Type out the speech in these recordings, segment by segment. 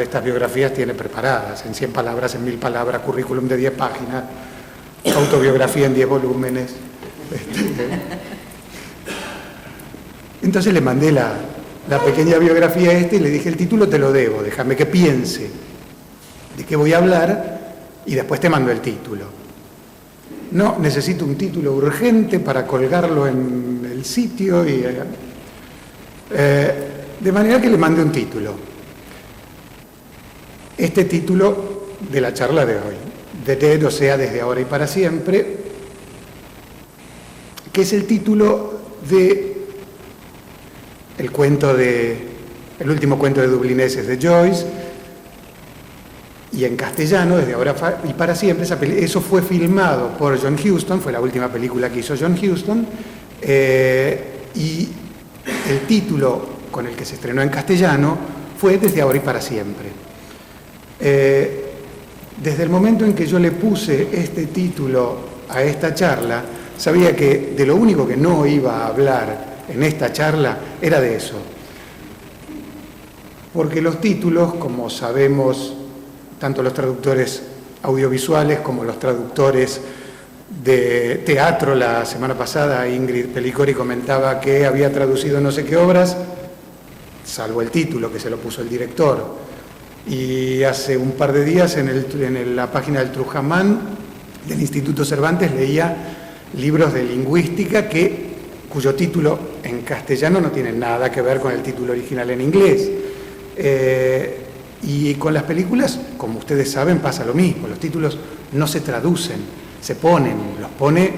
Estas biografías tiene preparadas, en 100 palabras, en 1000 palabras, currículum de 10 páginas, autobiografía en 10 volúmenes. Entonces le mandé la pequeña biografía y le dije, el título te lo debo, déjame que piense de qué voy a hablar y después te mando el título. No, necesito un título urgente para colgarlo en el sitio y... de manera que le mandé un título. Este título de la charla de hoy, The Dead, o sea, desde ahora y para siempre, que es el título de el último cuento de dublineses de Joyce, y en castellano, desde ahora y para siempre, eso fue filmado por John Huston, fue la última película que hizo John Huston, y el título con el que se estrenó en castellano fue Desde ahora y para siempre. Desde el momento en que yo le puse este título a esta charla, sabía que de lo único que no iba a hablar en esta charla era de eso. Porque los títulos, como sabemos, tanto los traductores audiovisuales como los traductores de teatro, la semana pasada Ingrid Pellicori comentaba que había traducido no sé qué obras, salvo el título que se lo puso el director. Y hace un par de días en la página del Trujamán del Instituto Cervantes leía libros de lingüística cuyo título en castellano no tiene nada que ver con el título original en inglés. Y con las películas, como ustedes saben, pasa lo mismo. Los títulos no se traducen, se ponen, los pone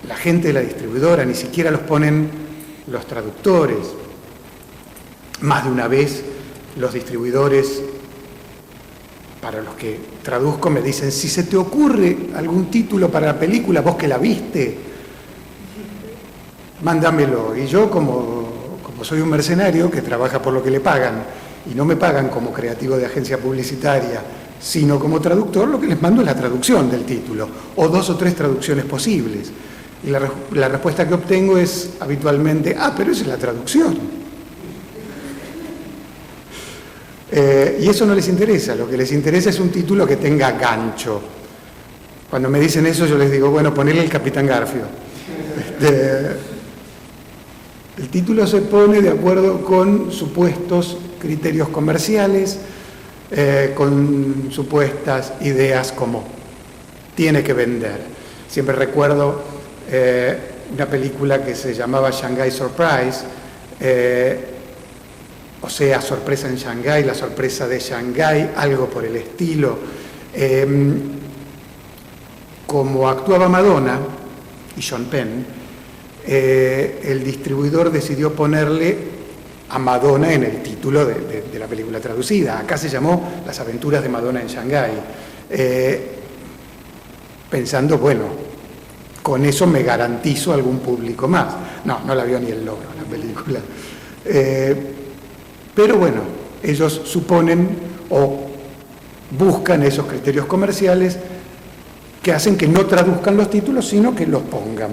la gente de la distribuidora, ni siquiera los ponen los traductores. Más de una vez los distribuidores, para los que traduzco, me dicen, si se te ocurre algún título para la película, vos que la viste, mándamelo. Y yo, como soy un mercenario que trabaja por lo que le pagan, y no me pagan como creativo de agencia publicitaria, sino como traductor, lo que les mando es la traducción del título, o 2 o 3 traducciones posibles. Y la respuesta que obtengo es habitualmente, pero esa es la traducción. Y eso no les interesa, lo que les interesa es un título que tenga gancho. Cuando me dicen eso yo les digo, bueno, ponele el Capitán Garfio. El título se pone de acuerdo con supuestos criterios comerciales, con supuestas ideas como tiene que vender. Siempre recuerdo una película que se llamaba Shanghai Surprise, o sea, sorpresa en Shanghái, la sorpresa de Shanghái, algo por el estilo. Como actuaba Madonna y Sean Penn, el distribuidor decidió ponerle a Madonna en el título de la película traducida. Acá se llamó Las aventuras de Madonna en Shanghái. Pensando, bueno, con eso me garantizo algún público más. No la vio ni el loro la película. Pero bueno, ellos suponen o buscan esos criterios comerciales que hacen que no traduzcan los títulos, sino que los pongan.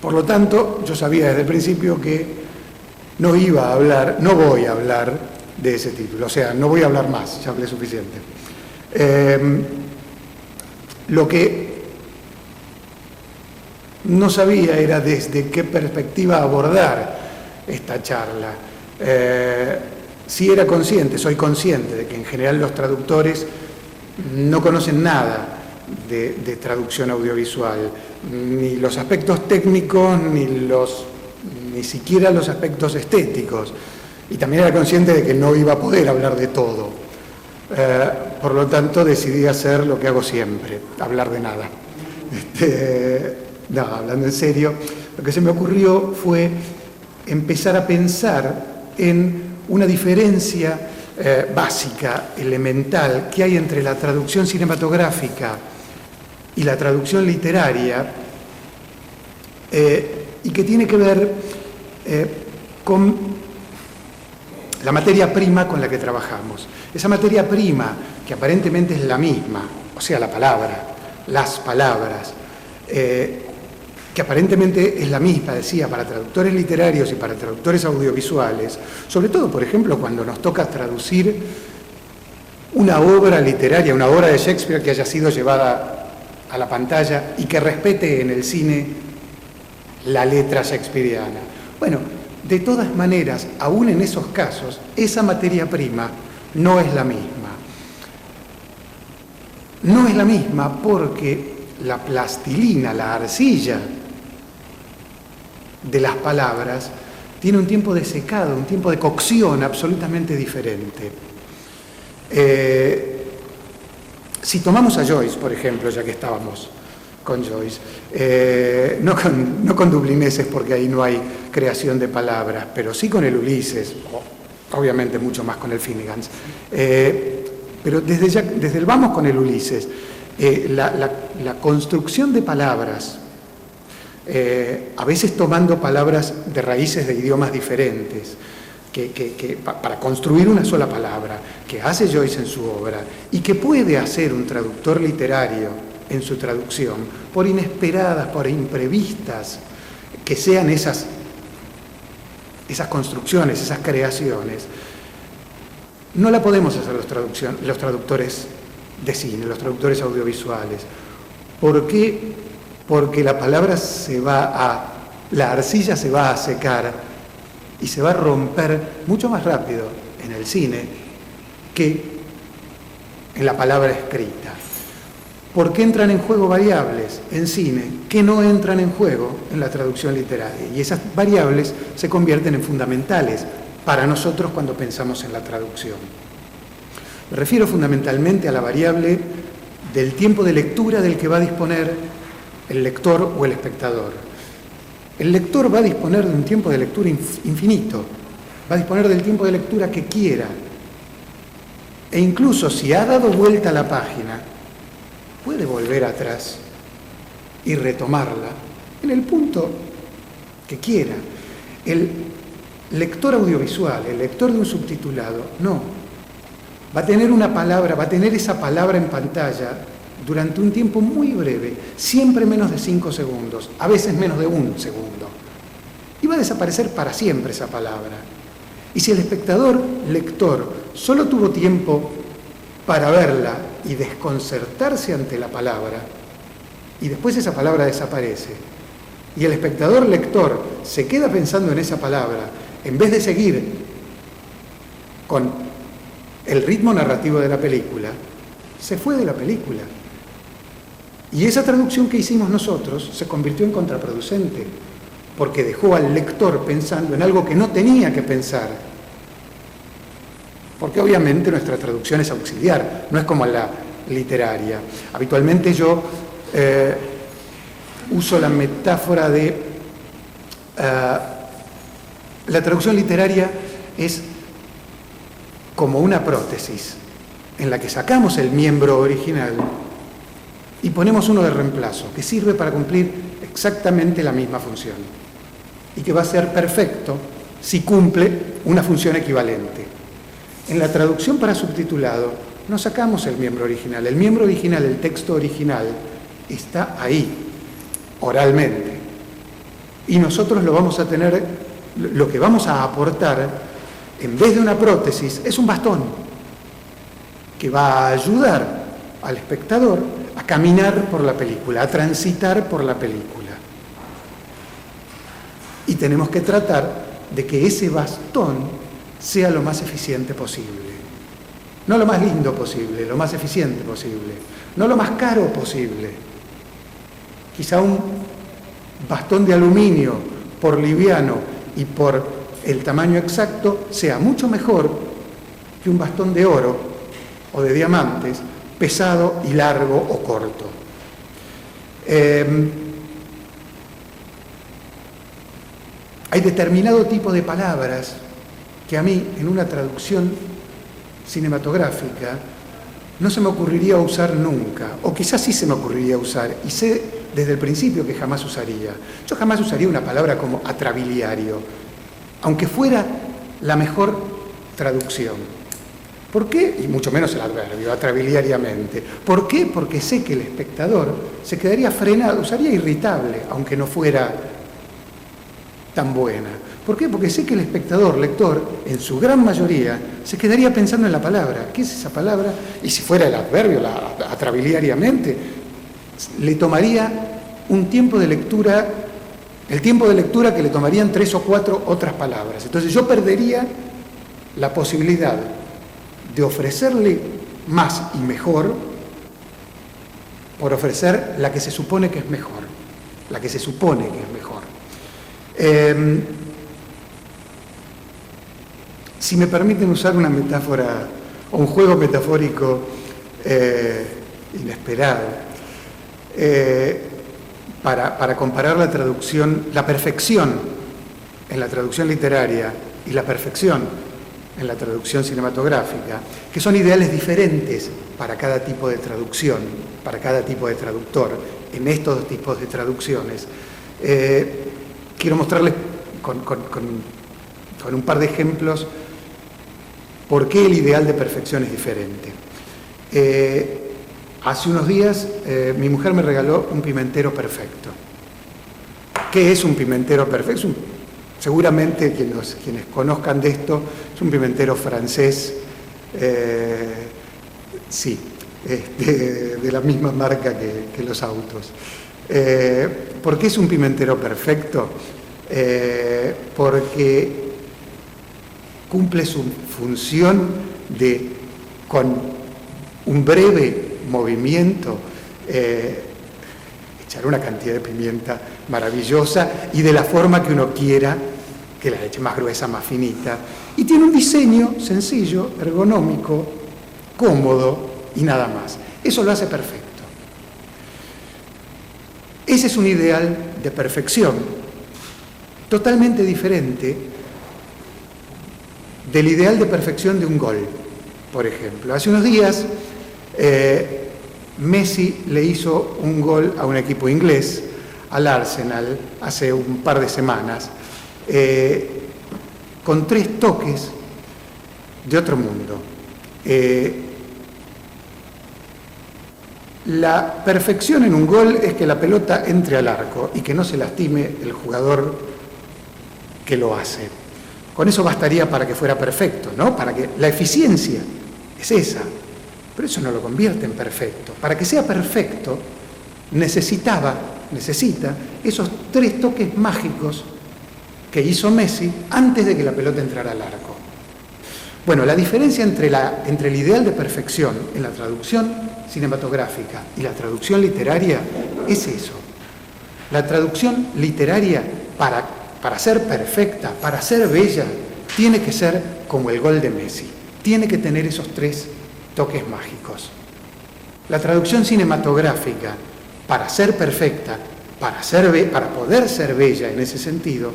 Por lo tanto, yo sabía desde el principio que no voy a hablar de ese título, o sea, no voy a hablar más, ya hablé suficiente. Lo que no sabía era desde qué perspectiva abordar esta charla. Sí era consciente, soy consciente de que en general los traductores no conocen nada de traducción audiovisual, ni los aspectos técnicos, ni siquiera los aspectos estéticos. Y también era consciente de que no iba a poder hablar de todo. Por lo tanto, decidí hacer lo que hago siempre, hablar de nada. No, hablando en serio, lo que se me ocurrió fue empezar a pensar en una diferencia básica, elemental, que hay entre la traducción cinematográfica y la traducción literaria, y que tiene que ver con la materia prima con la que trabajamos. Esa materia prima, que aparentemente es la misma, o sea, la palabra, las palabras, que aparentemente es la misma, decía, para traductores literarios y para traductores audiovisuales, sobre todo, por ejemplo, cuando nos toca traducir una obra literaria, una obra de Shakespeare que haya sido llevada a la pantalla y que respete en el cine la letra shakespeariana. Bueno, de todas maneras, aún en esos casos, esa materia prima no es la misma. No es la misma porque la plastilina, la arcilla de las palabras, tiene un tiempo de secado, un tiempo de cocción absolutamente diferente. Si tomamos a Joyce, por ejemplo, ya que estábamos con Joyce, no con dublineses porque ahí no hay creación de palabras, pero sí con el Ulises, obviamente mucho más con el Finnegans. Pero desde el vamos con el Ulises, la construcción de palabras, a veces tomando palabras de raíces de idiomas diferentes, para construir una sola palabra, que hace Joyce en su obra y que puede hacer un traductor literario en su traducción, por inesperadas, por imprevistas, que sean esas construcciones, esas creaciones, no la podemos hacer los traductores de cine, los traductores audiovisuales. ¿Por qué? Porque la palabra la arcilla se va a secar y se va a romper mucho más rápido en el cine que en la palabra escrita. ¿Por qué entran en juego variables en cine que no entran en juego en la traducción literaria? Y esas variables se convierten en fundamentales para nosotros cuando pensamos en la traducción. Me refiero fundamentalmente a la variable del tiempo de lectura del que va a disponer el lector o el espectador. El lector va a disponer de un tiempo de lectura infinito, va a disponer del tiempo de lectura que quiera. E incluso si ha dado vuelta a la página, puede volver atrás y retomarla en el punto que quiera. El lector audiovisual, el lector de un subtitulado, no. Va a tener una palabra, va a tener esa palabra en pantalla durante un tiempo muy breve, siempre menos de 5 segundos, a veces menos de 1 segundo. Y va a desaparecer para siempre esa palabra. Y si el espectador, lector, solo tuvo tiempo para verla y desconcertarse ante la palabra, y después esa palabra desaparece, y el espectador, lector, se queda pensando en esa palabra, en vez de seguir con el ritmo narrativo de la película, se fue de la película. Y esa traducción que hicimos nosotros se convirtió en contraproducente, porque dejó al lector pensando en algo que no tenía que pensar. Porque obviamente nuestra traducción es auxiliar, no es como la literaria. Habitualmente yo uso la metáfora de la traducción literaria es como una prótesis en la que sacamos el miembro original y ponemos uno de reemplazo que sirve para cumplir exactamente la misma función y que va a ser perfecto si cumple una función equivalente. En la traducción para subtitulado no sacamos el miembro original. El miembro original, el texto original, está ahí, oralmente. Y nosotros lo vamos a tener, lo que vamos a aportar, en vez de una prótesis, es un bastón que va a ayudar al espectador a caminar por la película, a transitar por la película. Y tenemos que tratar de que ese bastón sea lo más eficiente posible. No lo más lindo posible, lo más eficiente posible. No lo más caro posible. Quizá un bastón de aluminio, por liviano y por el tamaño exacto, sea mucho mejor que un bastón de oro o de diamantes, pesado y largo o corto. Hay determinado tipo de palabras que a mí, en una traducción cinematográfica, no se me ocurriría usar nunca, o quizás sí se me ocurriría usar, y sé desde el principio que jamás usaría. Yo jamás usaría una palabra como atrabiliario, aunque fuera la mejor traducción. ¿Por qué? Y mucho menos el adverbio, atrabiliariamente. ¿Por qué? Porque sé que el espectador se quedaría frenado, usaría irritable, aunque no fuera tan buena. ¿Por qué? Porque sé que el espectador, lector, en su gran mayoría, se quedaría pensando en la palabra. ¿Qué es esa palabra? Y si fuera el adverbio, atrabiliariamente, le tomaría un tiempo de lectura, el tiempo de lectura que le tomarían 3 o 4 otras palabras. Entonces yo perdería la posibilidad de ofrecerle más y mejor por ofrecer la que se supone que es mejor, la que se supone que es mejor. Si me permiten usar una metáfora o un juego metafórico inesperado, para comparar la traducción, la perfección en la traducción literaria y la perfección en la traducción cinematográfica, que son ideales diferentes para cada tipo de traducción, para cada tipo de traductor, en estos dos tipos de traducciones. Quiero mostrarles con un par de ejemplos por qué el ideal de perfección es diferente. Hace unos días mi mujer me regaló un pimentero perfecto. ¿Qué es un pimentero perfecto? Seguramente quienes conozcan de esto, es un pimentero francés, sí, de la misma marca que los autos. ¿Por qué es un pimentero perfecto? Porque cumple su función de, con un breve movimiento, echar una cantidad de pimienta maravillosa y de la forma que uno quiera, que la eche más gruesa, más finita. Y tiene un diseño sencillo, ergonómico, cómodo y nada más. Eso lo hace perfecto. Ese es un ideal de perfección totalmente diferente del ideal de perfección de un gol, por ejemplo. Hace unos días Messi le hizo un gol a un equipo inglés, al Arsenal, hace un par de semanas, con 3 toques de otro mundo. La perfección en un gol es que la pelota entre al arco y que no se lastime el jugador que lo hace. Con eso bastaría para que fuera perfecto, ¿no? Para que la eficiencia es esa, pero eso no lo convierte en perfecto. Para que sea perfecto necesita esos 3 toques mágicos que hizo Messi antes de que la pelota entrara al arco. Bueno, la diferencia entre el ideal de perfección en la traducción cinematográfica y la traducción literaria es eso. La traducción literaria, para ser perfecta, para ser bella, tiene que ser como el gol de Messi. Tiene que tener esos 3 toques mágicos. La traducción cinematográfica, para ser perfecta, para poder ser bella en ese sentido,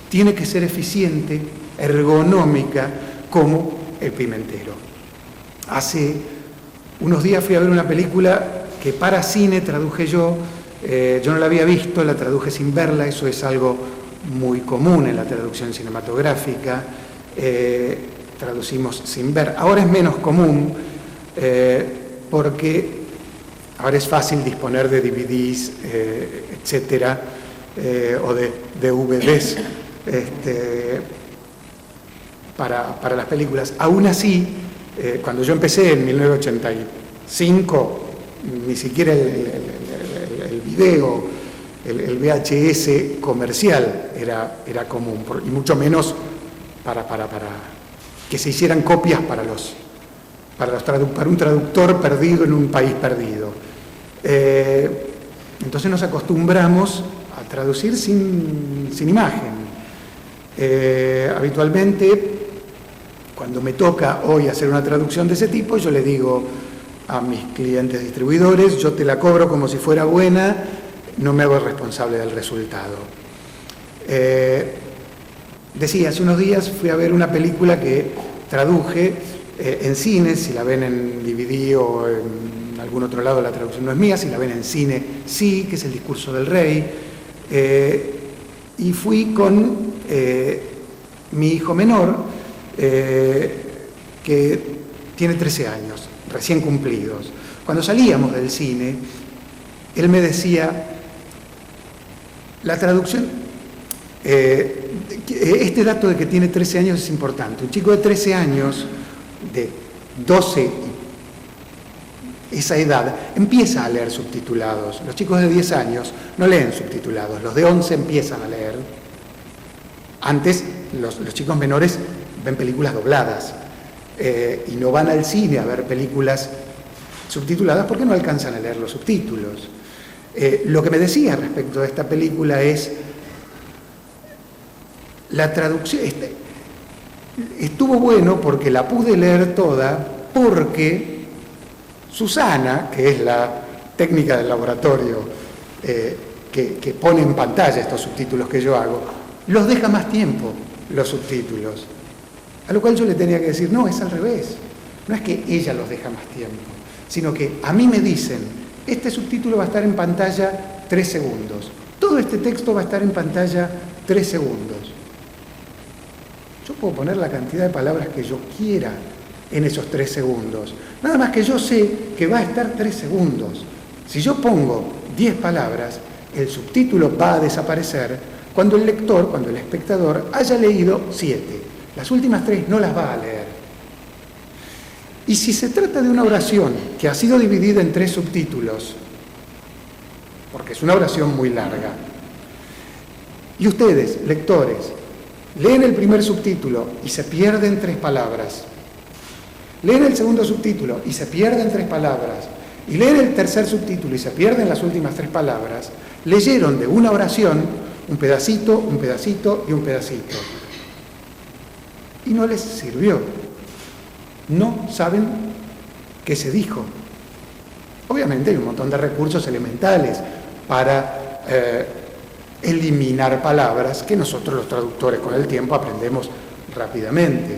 tiene que ser eficiente, ergonómica, como el pimentero. Hace unos días fui a ver una película que para cine traduje yo no la había visto, la traduje sin verla, eso es algo muy común en la traducción cinematográfica, traducimos sin ver. Ahora es menos común porque ahora es fácil disponer de DVDs, etcétera, o de DVDs para las películas. Aún así, cuando yo empecé en 1985, ni siquiera el video, el VHS comercial era común, y mucho menos para que se hicieran copias para un traductor perdido en un país perdido. Entonces nos acostumbramos a traducir sin imagen. Habitualmente, cuando me toca hoy hacer una traducción de ese tipo, yo le digo a mis clientes distribuidores, yo te la cobro como si fuera buena, no me hago responsable del resultado. Decía, hace unos días fui a ver una película que traduje en cine, si la ven en DVD o en algún otro lado la traducción no es mía, si la ven en cine sí, que es El discurso del rey, y fui con mi hijo menor, que tiene 13 años, recién cumplidos. Cuando salíamos del cine, él me decía, la traducción, Este dato de que tiene 13 años es importante. Un chico de 13 años, de 12, esa edad, empieza a leer subtitulados. Los chicos de 10 años no leen subtitulados, los de 11 empiezan a leer. Antes, los chicos menores ven películas dobladas y no van al cine a ver películas subtituladas porque no alcanzan a leer los subtítulos. Lo que me decía respecto de esta película es la traducción. Estuvo bueno porque la pude leer toda, porque Susana, que es la técnica del laboratorio que pone en pantalla estos subtítulos que yo hago, los deja más tiempo, los subtítulos. A lo cual yo le tenía que decir, no, es al revés. No es que ella los deja más tiempo, sino que a mí me dicen, este subtítulo va a estar en pantalla 3 segundos. Todo este texto va a estar en pantalla 3 segundos. Yo puedo poner la cantidad de palabras que yo quiera en esos 3 segundos. Nada más que yo sé que va a estar 3 segundos. Si yo pongo 10 palabras, el subtítulo va a desaparecer cuando el lector, cuando el espectador haya leído 7. Las últimas 3 no las va a leer. Y si se trata de una oración que ha sido dividida en 3 subtítulos, porque es una oración muy larga, y ustedes, lectores, leen el primer subtítulo y se pierden 3 palabras, leen el segundo subtítulo y se pierden 3 palabras, y leen el tercer subtítulo y se pierden las últimas 3 palabras, leyeron de una oración un pedacito, un pedacito y un pedacito. Y no les sirvió. No saben qué se dijo. Obviamente hay un montón de recursos elementales para eliminar palabras que nosotros los traductores con el tiempo aprendemos rápidamente.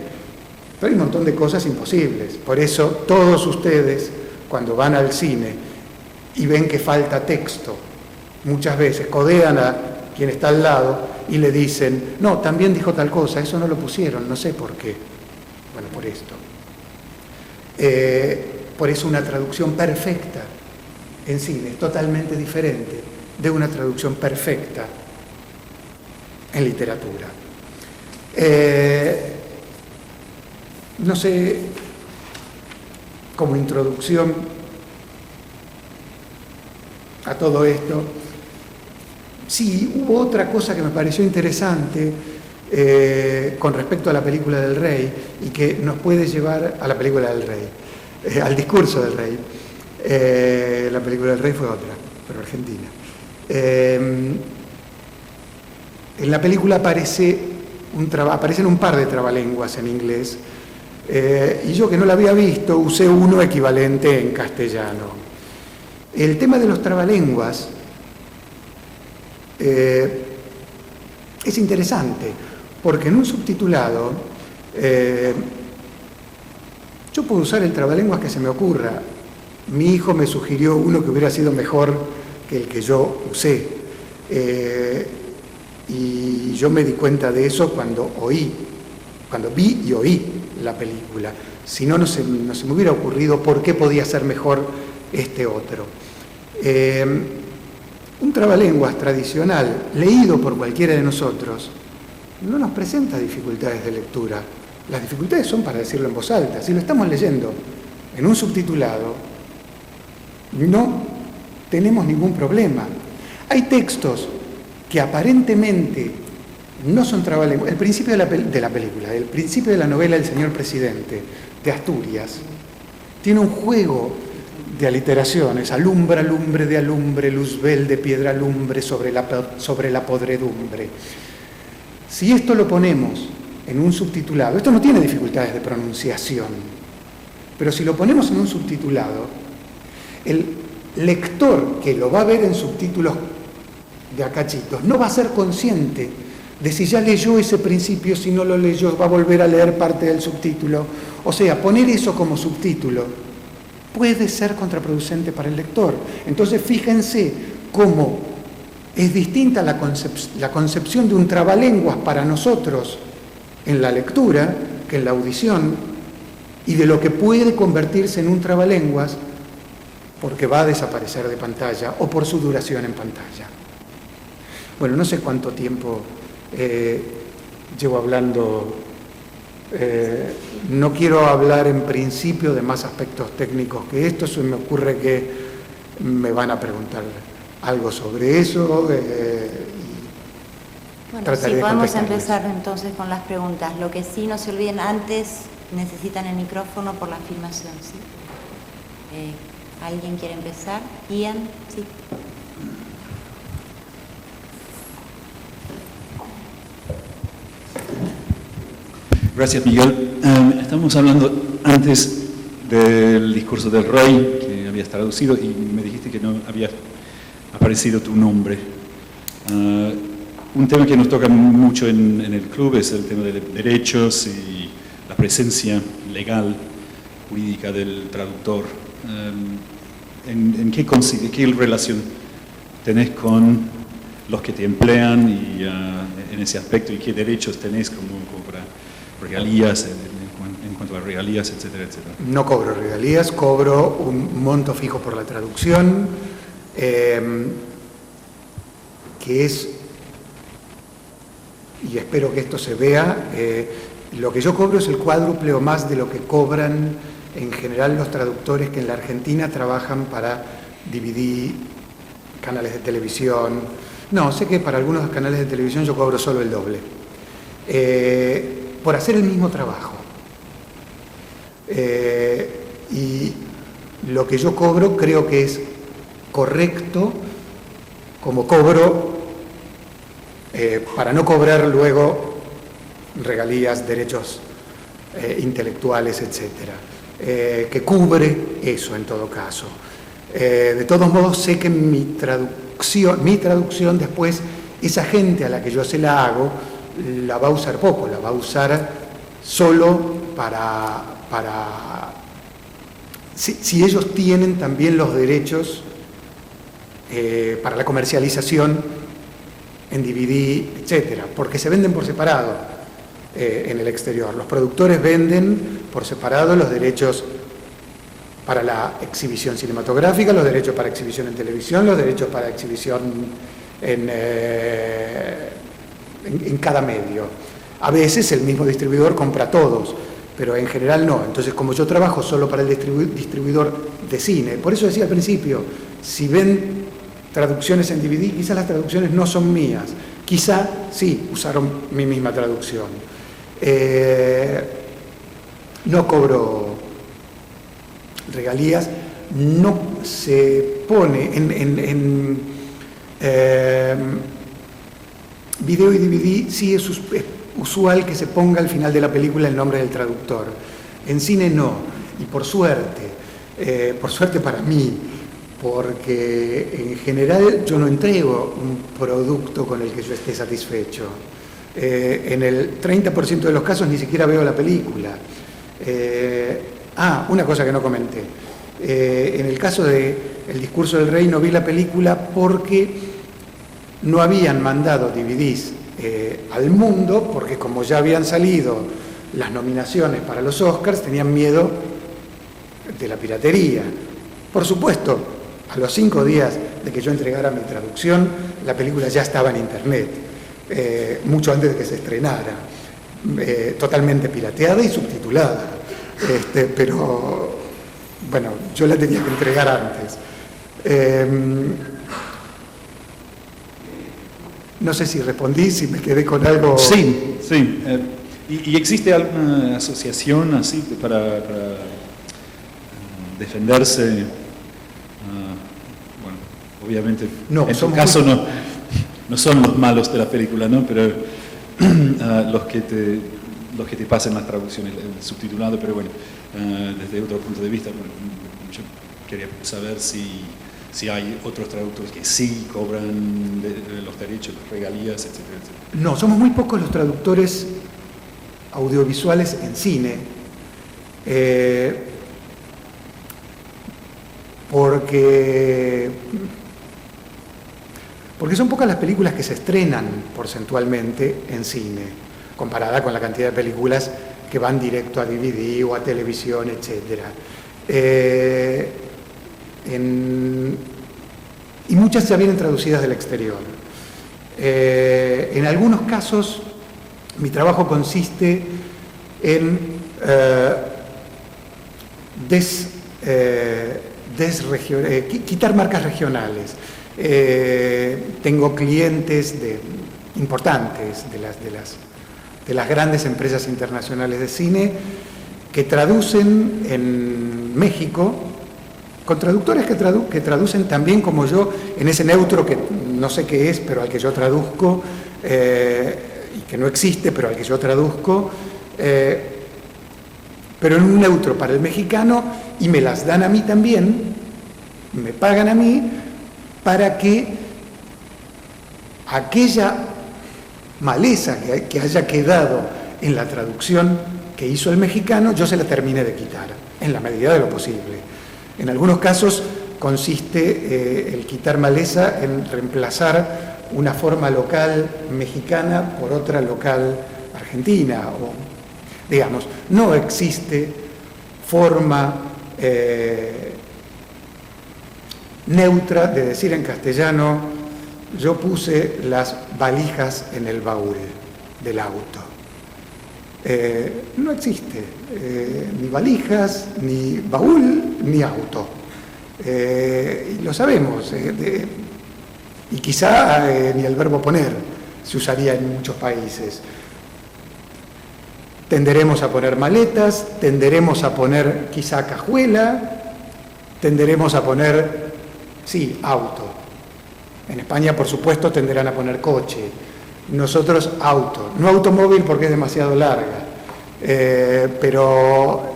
Pero hay un montón de cosas imposibles. Por eso todos ustedes, cuando van al cine y ven que falta texto, muchas veces codean a quien está al lado y le dicen, no, también dijo tal cosa, eso no lo pusieron, no sé por qué. Bueno, por esto. Por eso una traducción perfecta en cine es totalmente diferente de una traducción perfecta en literatura. No sé, como introducción a todo esto, sí, hubo otra cosa que me pareció interesante con respecto a la película del Rey y que nos puede llevar a la película del Rey, al discurso del Rey. La película del Rey fue otra, pero argentina. En la película aparecen un par de trabalenguas en inglés y yo, que no la había visto, usé uno equivalente en castellano. El tema de los trabalenguas es interesante, porque en un subtitulado yo puedo usar el trabalenguas que se me ocurra. Mi hijo me sugirió uno que hubiera sido mejor que el que yo usé. Y yo me di cuenta de eso cuando vi y oí la película. Si no, no se me hubiera ocurrido por qué podía ser mejor este otro. Un trabalenguas tradicional, leído por cualquiera de nosotros, no nos presenta dificultades de lectura. Las dificultades son para decirlo en voz alta. Si lo estamos leyendo en un subtitulado, no tenemos ningún problema. Hay textos que aparentemente no son trabalenguas. El principio de la película, el principio de la novela El señor presidente, de Asturias, tiene un juego de aliteraciones: alumbra, lumbre de alumbre, luzbel de piedra lumbre sobre la podredumbre. Si esto lo ponemos en un subtitulado, esto no tiene dificultades de pronunciación, pero si lo ponemos en un subtitulado, el lector que lo va a ver en subtítulos de a cachitos no va a ser consciente de si ya leyó ese principio, si no lo leyó, va a volver a leer parte del subtítulo. O sea, poner eso como subtítulo puede ser contraproducente para el lector. Entonces, fíjense cómo es distinta la concepción de un trabalenguas para nosotros en la lectura que en la audición, y de lo que puede convertirse en un trabalenguas porque va a desaparecer de pantalla o por su duración en pantalla. Bueno, no sé cuánto tiempo llevo hablando, no quiero hablar en principio de más aspectos técnicos que esto, se me ocurre que me van a preguntar algo sobre eso. Bueno, sí, podemos empezar entonces con las preguntas. Lo que sí, no se olviden, antes necesitan el micrófono por la filmación, ¿sí? ¿Alguien quiere empezar? Ian, sí. Gracias, Miguel. Estamos hablando antes del discurso del rey, que habías traducido, y me dijiste que no había aparecido tu nombre. Un tema que nos toca mucho en el club es el tema de derechos y la presencia legal, jurídica del traductor. ¿En qué relación tenés con los que te emplean y, en ese aspecto, y qué derechos tenés como para regalías, en cuanto a regalías, etcétera, etcétera? No cobro regalías, cobro un monto fijo por la traducción, que es, y espero que esto se vea, lo que yo cobro es el cuádruple o más de lo que cobran en general los traductores que en la Argentina trabajan para DVD, canales de televisión. No, sé que para algunos canales de televisión yo cobro solo el doble, por hacer el mismo trabajo. Y lo que yo cobro creo que es correcto como cobro, para no cobrar luego regalías, derechos intelectuales, etcétera, que cubre eso en todo caso. De todos modos, sé que mi traducción después, esa gente a la que yo se la hago, la va a usar poco, la va a usar solo si ellos tienen también los derechos para la comercialización en DVD, etcétera, porque se venden por separado en el exterior. Los productores venden por separado los derechos para la exhibición cinematográfica, los derechos para exhibición en televisión, los derechos para exhibición en cada medio. A veces el mismo distribuidor compra todos, pero en general no. Entonces, como yo trabajo solo para el distribuidor de cine, por eso decía al principio, si ven traducciones en DVD, quizás las traducciones no son mías, quizá sí usaron mi misma traducción. No cobro regalías, no se pone en video y DVD, sí es usual que se ponga al final de la película el nombre del traductor. En cine no, y por suerte para mí, porque en general yo no entrego un producto con el que yo esté satisfecho. En el 30% de los casos ni siquiera veo la película. Una cosa que no comenté. En el caso de El discurso del rey no vi la película porque no habían mandado DVDs al mundo, porque como ya habían salido las nominaciones para los Oscars, tenían miedo de la piratería. Por supuesto, a los 5 días de que yo entregara mi traducción, la película ya estaba en internet, mucho antes de que se estrenara, totalmente pirateada y subtitulada, pero bueno, yo la tenía que entregar antes. No sé si respondí, si me quedé con algo. Sí. ¿Y existe alguna asociación así para defenderse? Bueno, obviamente, no, en tu caso no son los malos de la película, ¿no? Pero los que te pasan las traducciones, el subtitulado, pero bueno, desde otro punto de vista, bueno, yo quería saber si hay otros traductores que sí cobran los derechos, las regalías, etcétera, etcétera. No, somos muy pocos los traductores audiovisuales en cine, porque son pocas las películas que se estrenan porcentualmente en cine, comparada con la cantidad de películas que van directo a DVD o a televisión, etcétera. Y muchas ya vienen traducidas del exterior. En algunos casos Mi trabajo consiste en quitar marcas regionales. Tengo clientes importantes de las grandes empresas internacionales de cine que traducen en México, con traductores que traducen también como yo, en ese neutro que no sé qué es, pero al que yo traduzco, y que no existe, pero al que yo traduzco, pero en un neutro para el mexicano, y me las dan a mí también, me pagan a mí, para que aquella maleza que haya quedado en la traducción que hizo el mexicano, yo se la termine de quitar, en la medida de lo posible. En algunos casos consiste el quitar maleza en reemplazar una forma local mexicana por otra local argentina, o digamos, no existe forma neutra de decir en castellano: yo puse las valijas en el baúl del auto. No existe ni valijas, ni baúl, ni auto. Y lo sabemos. Y quizá ni el verbo poner se usaría en muchos países. Tenderemos a poner maletas, tenderemos a poner quizá cajuela, tenderemos a poner, sí, auto. En España, por supuesto, tenderán a poner coche. Nosotros auto. No automóvil porque es demasiado larga. Pero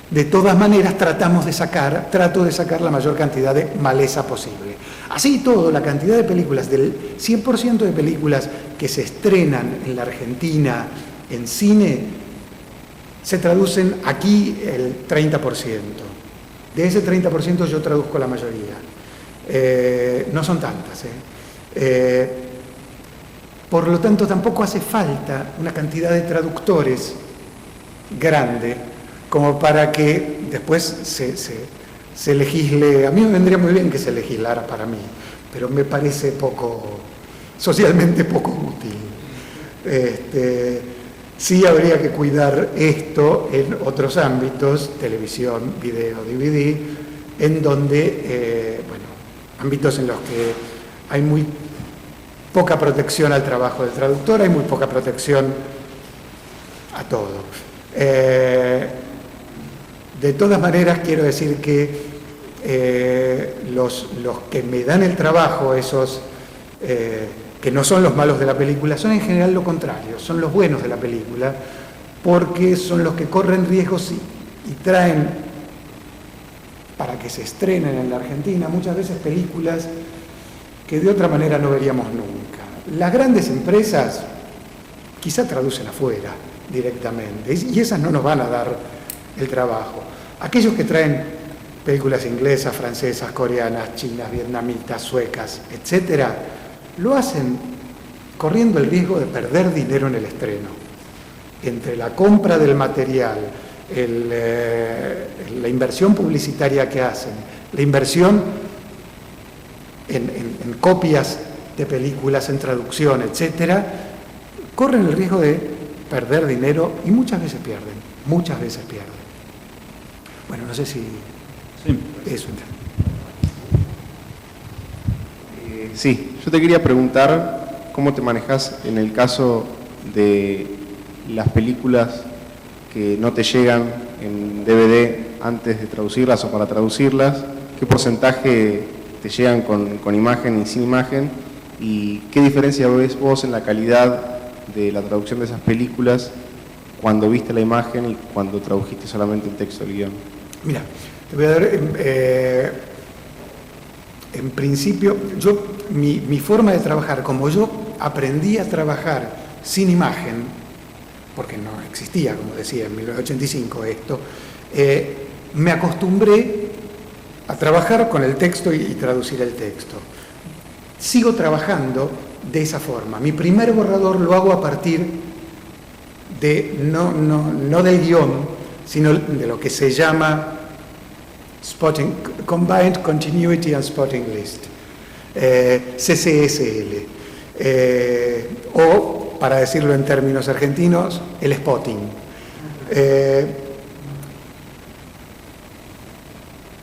de todas maneras trato de sacar la mayor cantidad de maleza posible. Así todo, la cantidad de películas, del 100% de películas que se estrenan en la Argentina en cine, se traducen aquí el 30%. De ese 30% yo traduzco la mayoría. No son tantas. Por lo tanto, tampoco hace falta una cantidad de traductores grande como para que después se legisle. A mí me vendría muy bien que se legislara para mí, pero me parece socialmente poco útil. Sí habría que cuidar esto en otros ámbitos, televisión, video, DVD, en donde, ámbitos en los que hay muy poca protección al trabajo del traductor, hay muy poca protección a todo. De todas maneras, quiero decir que los que me dan el trabajo, esos que no son los malos de la película, son en general lo contrario, son los buenos de la película, porque son los que corren riesgos y traen para que se estrenen en la Argentina muchas veces películas que de otra manera no veríamos nunca. Las grandes empresas quizá traducen afuera directamente, y esas no nos van a dar el trabajo. Aquellos que traen películas inglesas, francesas, coreanas, chinas, vietnamitas, suecas, etcétera, lo hacen corriendo el riesgo de perder dinero en el estreno. Entre la compra del material, la inversión publicitaria que hacen, la inversión en copias de películas, en traducción, etcétera, corren el riesgo de perder dinero y muchas veces pierden. Bueno, no sé si Sí. eso. Sí, yo te quería preguntar cómo te manejas en el caso de las películas que no te llegan en DVD antes de traducirlas o para traducirlas, qué porcentaje te llegan con imagen y sin imagen, y qué diferencia ves vos en la calidad de la traducción de esas películas cuando viste la imagen y cuando tradujiste solamente el texto del guión. Mira, te voy a dar, en principio, mi forma de trabajar, como yo aprendí a trabajar sin imagen, porque no existía, como decía, en 1985 esto, me acostumbré a trabajar con el texto y traducir el texto. Sigo trabajando de esa forma. Mi primer borrador lo hago a partir de, no del guión, sino de lo que se llama Combined Continuity and Spotting List, CCSL. O, para decirlo en términos argentinos, el spotting.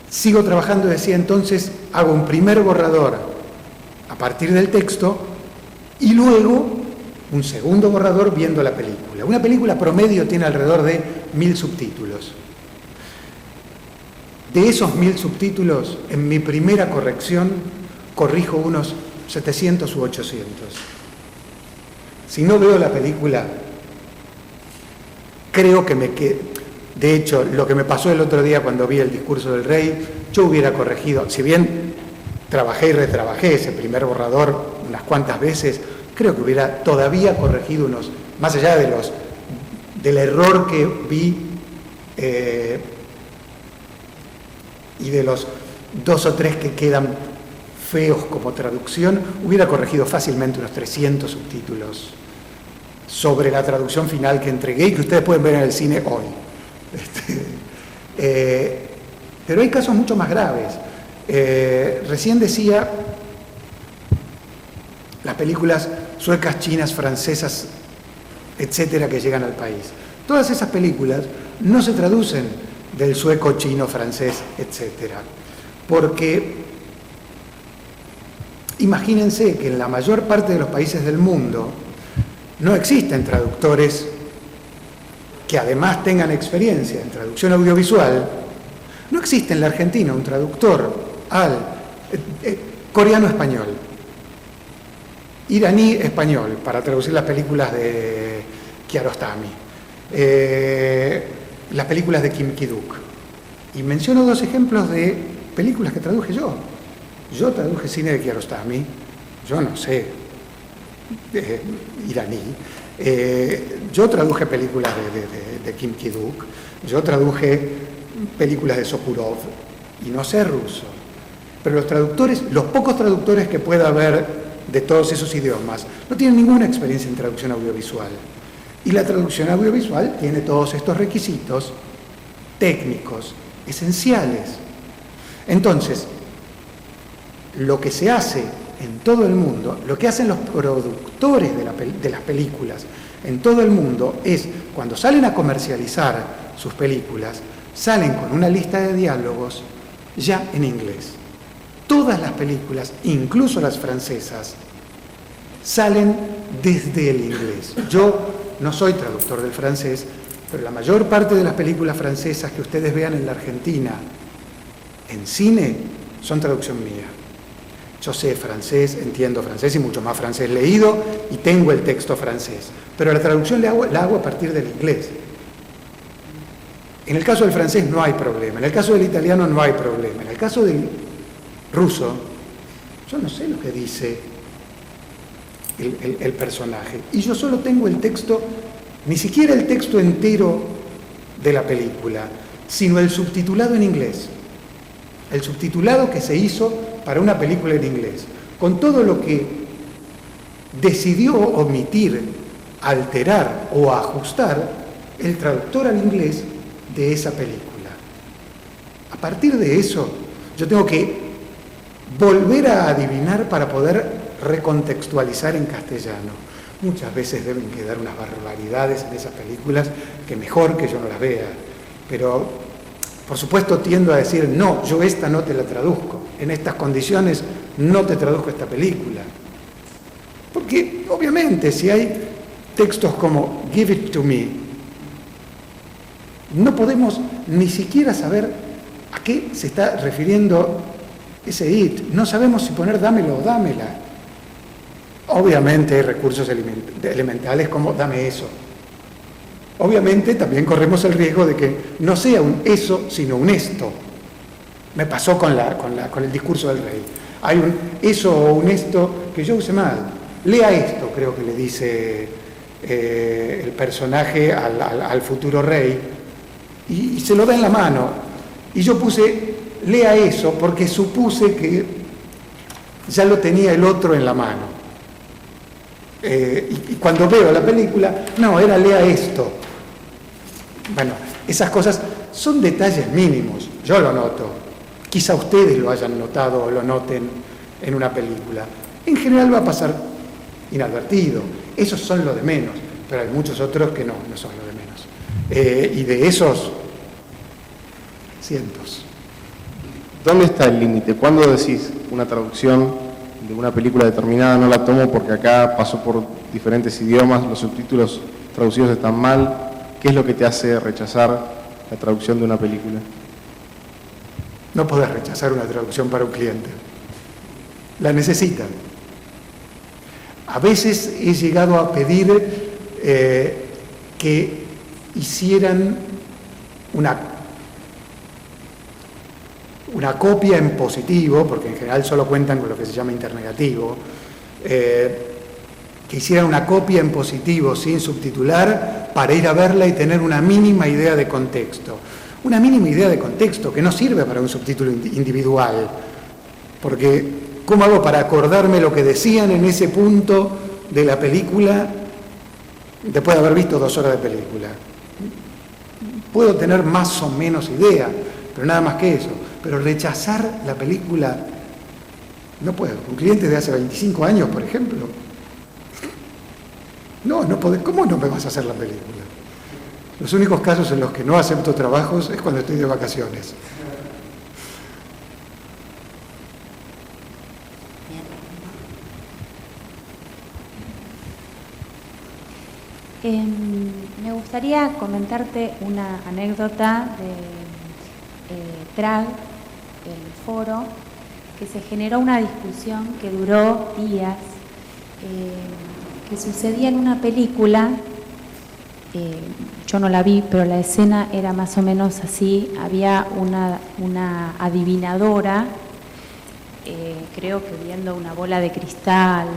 Sigo trabajando, decía entonces, hago un primer borrador a partir del texto y luego un segundo borrador viendo la película. Una película promedio tiene alrededor de 1000 subtítulos. De esos 1000 subtítulos, en mi primera corrección, corrijo unos 700 u 800. Si no veo la película, creo que me quedo. De hecho, lo que me pasó el otro día cuando vi El discurso del rey, yo hubiera corregido, si bien trabajé y retrabajé ese primer borrador unas cuantas veces, creo que hubiera todavía corregido unos, más allá del error que vi y de los 2 o 3 que quedan feos como traducción, hubiera corregido fácilmente unos 300 subtítulos sobre la traducción final que entregué y que ustedes pueden ver en el cine hoy. Pero hay casos mucho más graves. Recién decía las películas suecas, chinas, francesas, etcétera, que llegan al país. Todas esas películas no se traducen del sueco, chino, francés, etcétera, porque imagínense que en la mayor parte de los países del mundo no existen traductores que además tengan experiencia en traducción audiovisual. No existe en la Argentina un traductor al coreano-español, iraní-español, para traducir las películas de Kiarostami, las películas de Kim Ki-duk. Y menciono 2 ejemplos de películas que traduje yo. Yo traduje cine de Kiarostami, yo no sé iraní, yo traduje películas de Kim Ki-duk, yo traduje películas de Sokurov y no sé ruso. Pero los traductores, los pocos traductores que pueda haber de todos esos idiomas, no tienen ninguna experiencia en traducción audiovisual. Y la traducción audiovisual tiene todos estos requisitos técnicos, esenciales. Entonces, lo que se hace en todo el mundo, lo que hacen los productores de las películas en todo el mundo es, cuando salen a comercializar sus películas, salen con una lista de diálogos ya en inglés. Todas las películas, incluso las francesas, salen desde el inglés. Yo no soy traductor del francés, pero la mayor parte de las películas francesas que ustedes vean en la Argentina en cine son traducción mía. Yo sé francés, entiendo francés y mucho más francés leído y tengo el texto francés, pero la traducción la hago a partir del inglés. En el caso del francés no hay problema, en el caso del italiano no hay problema, en el caso del ruso, yo no sé lo que dice el personaje y yo solo tengo el texto, ni siquiera el texto entero de la película, sino el subtitulado en inglés. El subtitulado que se hizo para una película en inglés, con todo lo que decidió omitir, alterar o ajustar el traductor al inglés de esa película. A partir de eso, yo tengo que volver a adivinar para poder recontextualizar en castellano. Muchas veces deben quedar unas barbaridades en esas películas que mejor que yo no las vea, pero por supuesto tiendo a decir, no, yo esta no te la traduzco, en estas condiciones no te traduzco esta película. Porque obviamente si hay textos como Give It To Me, no podemos ni siquiera saber a qué se está refiriendo ese it, no sabemos si poner dámelo o dámela. Obviamente hay recursos elementales como dame eso. Obviamente también corremos el riesgo de que no sea un eso, sino un esto. Me pasó con el discurso del rey. Hay un eso o un esto que yo use mal. Lea esto, creo que le dice el personaje al futuro rey, y se lo da en la mano. Y yo puse, lea eso, porque supuse que ya lo tenía el otro en la mano. Y cuando veo la película, no, era lea esto. Bueno, esas cosas son detalles mínimos, yo lo noto. Quizá ustedes lo hayan notado o lo noten en una película. En general va a pasar inadvertido. Esos son lo de menos, pero hay muchos otros que no son lo de menos. Y de esos, cientos. ¿Dónde está el límite? ¿Cuándo decís una traducción de una película determinada no la tomo porque acá pasó por diferentes idiomas, los subtítulos traducidos están mal? ¿Qué es lo que te hace rechazar la traducción de una película? No podés rechazar una traducción para un cliente. La necesitan. A veces he llegado a pedir que hicieran una copia en positivo, porque en general solo cuentan con lo que se llama internegativo, que hicieran una copia en positivo sin subtitular para ir a verla y tener una mínima idea de contexto. Una mínima idea de contexto que no sirve para un subtítulo individual, porque ¿cómo hago para acordarme lo que decían en ese punto de la película después de haber visto 2 horas de película? Puedo tener más o menos idea, pero nada más que eso. Pero rechazar la película, no puedo. Un cliente de hace 25 años, por ejemplo. No podés. ¿Cómo no me vas a hacer la película? Los únicos casos en los que no acepto trabajos es cuando estoy de vacaciones. Me gustaría comentarte una anécdota de TRAG, el foro, que se generó una discusión que duró días, que sucedía en una película. Yo no la vi, pero la escena era más o menos así. Había una adivinadora, creo que viendo una bola de cristal,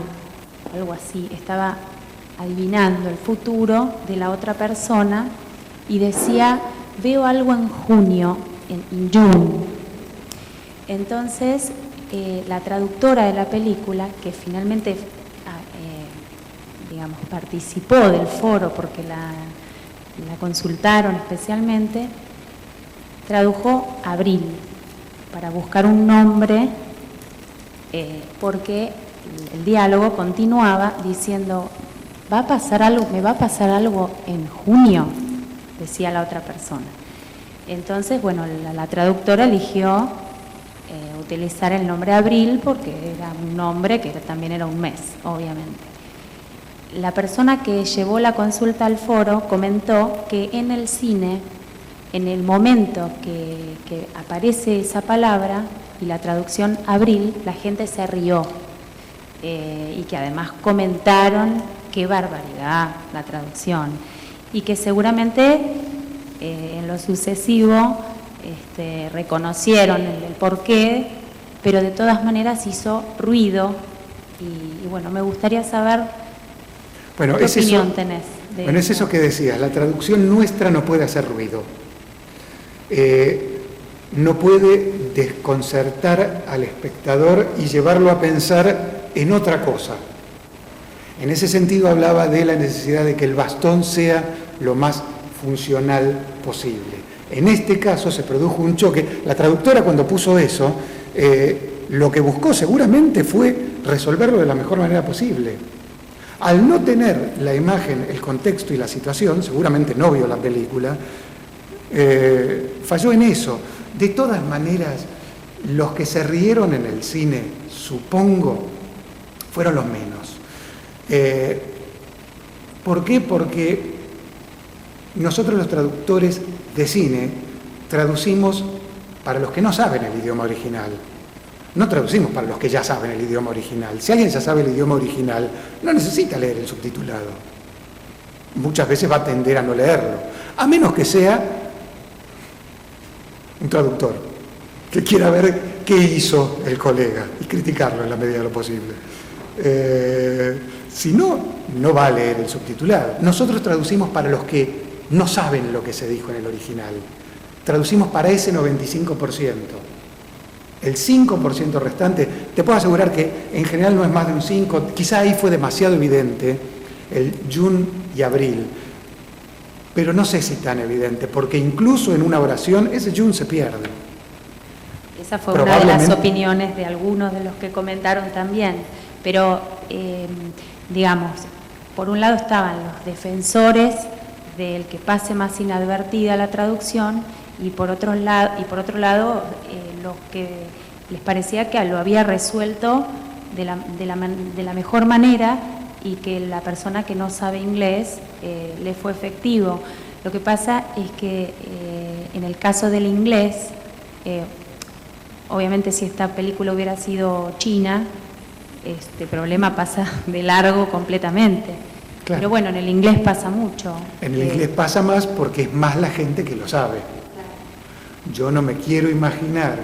algo así, estaba adivinando el futuro de la otra persona y decía: veo algo en junio, en June. Entonces, la traductora de la película, que finalmente digamos, participó del foro porque la consultaron especialmente, tradujo abril para buscar un nombre, porque el diálogo continuaba diciendo: ¿va a pasar algo? ¿Me va a pasar algo en junio?, decía la otra persona. Entonces, bueno, la traductora eligió utilizar el nombre abril porque era un nombre que también era un mes, obviamente. La persona que llevó la consulta al foro comentó que en el cine, en el momento que aparece esa palabra y la traducción abril, la gente se rió y que además comentaron: qué barbaridad la traducción, y que seguramente en lo sucesivo reconocieron el porqué, pero de todas maneras hizo ruido y bueno, me gustaría saber qué opinión tenés. Bueno, es eso que decías, la traducción nuestra no puede hacer ruido, no puede desconcertar al espectador y llevarlo a pensar en otra cosa. En ese sentido hablaba de la necesidad de que el bastón sea lo más funcional posible. En este caso se produjo un choque. La traductora, cuando puso eso, lo que buscó seguramente fue resolverlo de la mejor manera posible. Al no tener la imagen, el contexto y la situación, seguramente no vio la película, falló en eso. De todas maneras, los que se rieron en el cine, supongo, fueron los menos. ¿Por qué? Porque nosotros los traductores de cine traducimos para los que no saben el idioma original. No traducimos para los que ya saben el idioma original. Si alguien ya sabe el idioma original, no necesita leer el subtitulado. Muchas veces va a tender a no leerlo, a menos que sea un traductor que quiera ver qué hizo el colega y criticarlo en la medida de lo posible. Si no, no va a leer el subtitulado. Nosotros traducimos para los que no saben lo que se dijo en el original. Traducimos para ese 95%. El 5% restante, te puedo asegurar que en general no es más de un 5%, quizá ahí fue demasiado evidente el June y abril, pero no sé si tan evidente, porque incluso en una oración ese June se pierde. Esa fue una de las opiniones de algunos de los que comentaron también, pero digamos, por un lado estaban los defensores del que pase más inadvertida la traducción y por otro lado los que les parecía que lo había resuelto de la mejor manera y que la persona que no sabe inglés le fue efectivo. Lo que pasa es que en el caso del inglés, obviamente si esta película hubiera sido china, este problema pasa de largo completamente. Claro. Pero bueno, en el inglés pasa mucho. En el inglés pasa más porque es más la gente que lo sabe. Yo no me quiero imaginar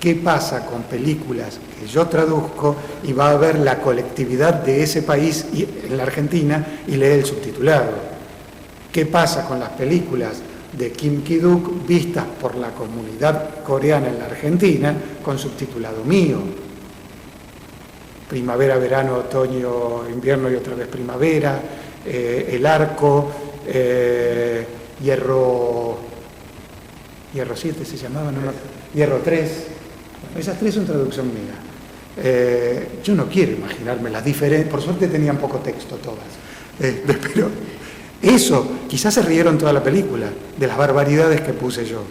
qué pasa con películas que yo traduzco y va a ver la colectividad de ese país en la Argentina y lee el subtitulado. ¿Qué pasa con las películas de Kim Ki-duk vistas por la comunidad coreana en la Argentina con subtitulado mío? Primavera, verano, otoño, invierno y otra vez primavera, El Arco, Hierro 7 se llamaba, ¿no? Hierro 3. Esas tres son traducción mía. Yo no quiero imaginarme las diferencias, por suerte tenían poco texto todas, pero eso, quizás se rieron toda la película de las barbaridades que puse yo,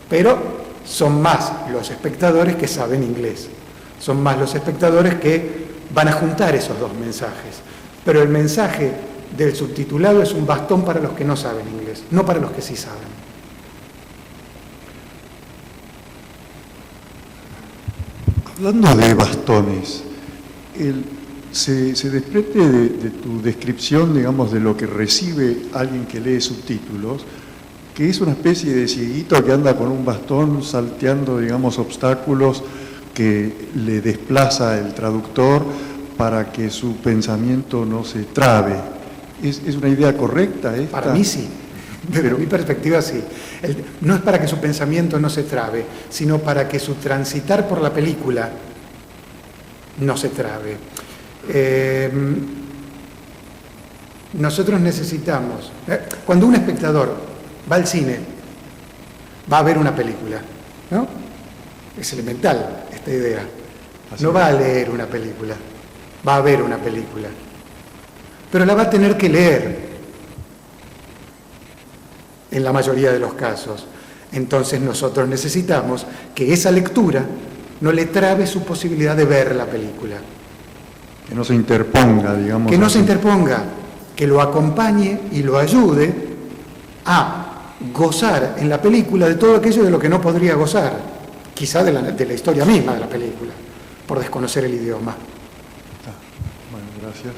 pero son más los espectadores que saben inglés, son más los espectadores que van a juntar esos dos mensajes, pero el mensaje del subtitulado es un bastón para los que no saben inglés, no para los que sí saben. Hablando de bastones, se desprende de tu descripción, digamos, de lo que recibe alguien que lee subtítulos, que es una especie de cieguito que anda con un bastón salteando, digamos, obstáculos que le desplaza el traductor para que su pensamiento no se trabe. ¿Es una idea correcta esta? Para mí sí. Desde mi perspectiva sí. No es para que su pensamiento no se trabe, sino para que su transitar por la película no se trabe. Nosotros necesitamos, cuando un espectador va al cine, va a ver una película, ¿no? Es elemental esta idea. No va a leer una película, va a ver una película. Pero la va a tener que leer. En la mayoría de los casos. Entonces nosotros necesitamos que esa lectura no le trabe su posibilidad de ver la película. Que no se interponga, digamos. Que no así. se interponga, que lo acompañe y lo ayude a gozar en la película de todo aquello de lo que no podría gozar, quizá de la historia misma de la película, por desconocer el idioma. Bueno, gracias.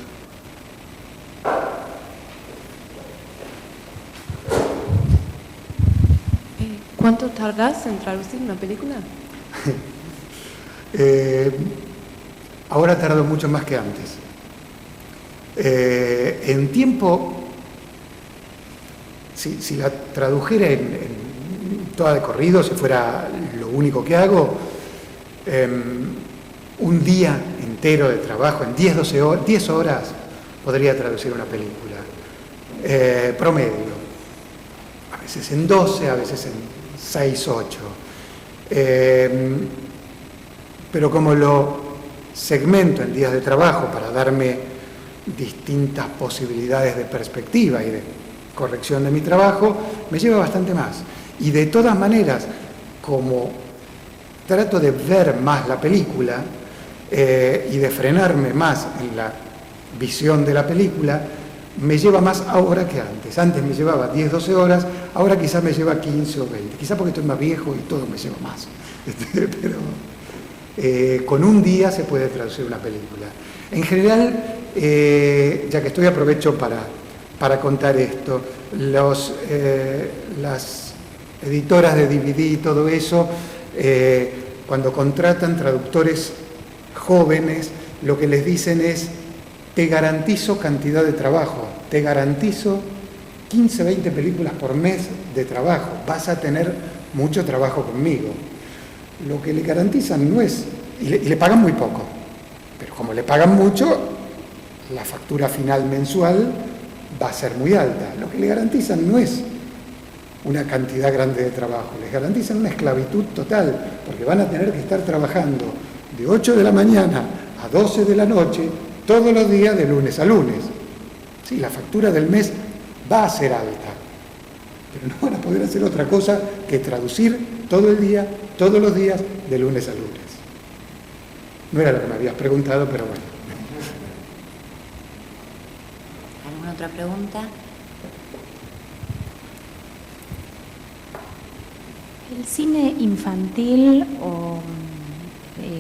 ¿Cuánto tardas en traducir una película? Ahora tardo mucho más que antes. En tiempo, si la tradujera en toda de corrido, si fuera lo único que hago, un día entero de trabajo, en 10 horas, podría traducir una película. Promedio. A veces en 12, a veces en 6, 8. Pero como lo segmento en días de trabajo para darme distintas posibilidades de perspectiva y de corrección de mi trabajo, me lleva bastante más. Y de todas maneras, como trato de ver más la película y de frenarme más en la visión de la película, me lleva más ahora que antes. Antes me llevaba 10, 12 horas, ahora quizás me lleva 15 o 20. Quizás porque estoy más viejo y todo me lleva más. Pero con un día se puede traducir una película. En general, ya que estoy, aprovecho para contar esto. Las editoras de DVD y todo eso, cuando contratan traductores jóvenes, lo que les dicen es: te garantizo cantidad de trabajo, te garantizo 15, 20 películas por mes de trabajo, vas a tener mucho trabajo conmigo. Lo que le garantizan no es, y le pagan muy poco, pero como le pagan mucho, la factura final mensual va a ser muy alta. Lo que le garantizan no es una cantidad grande de trabajo, les garantizan una esclavitud total, porque van a tener que estar trabajando de 8 de la mañana a 12 de la noche todos los días de lunes a lunes. Sí, la factura del mes va a ser alta, pero no van a poder hacer otra cosa que traducir todo el día, todos los días, de lunes a lunes. No era lo que me habías preguntado, pero bueno. ¿Alguna otra pregunta? El cine infantil, o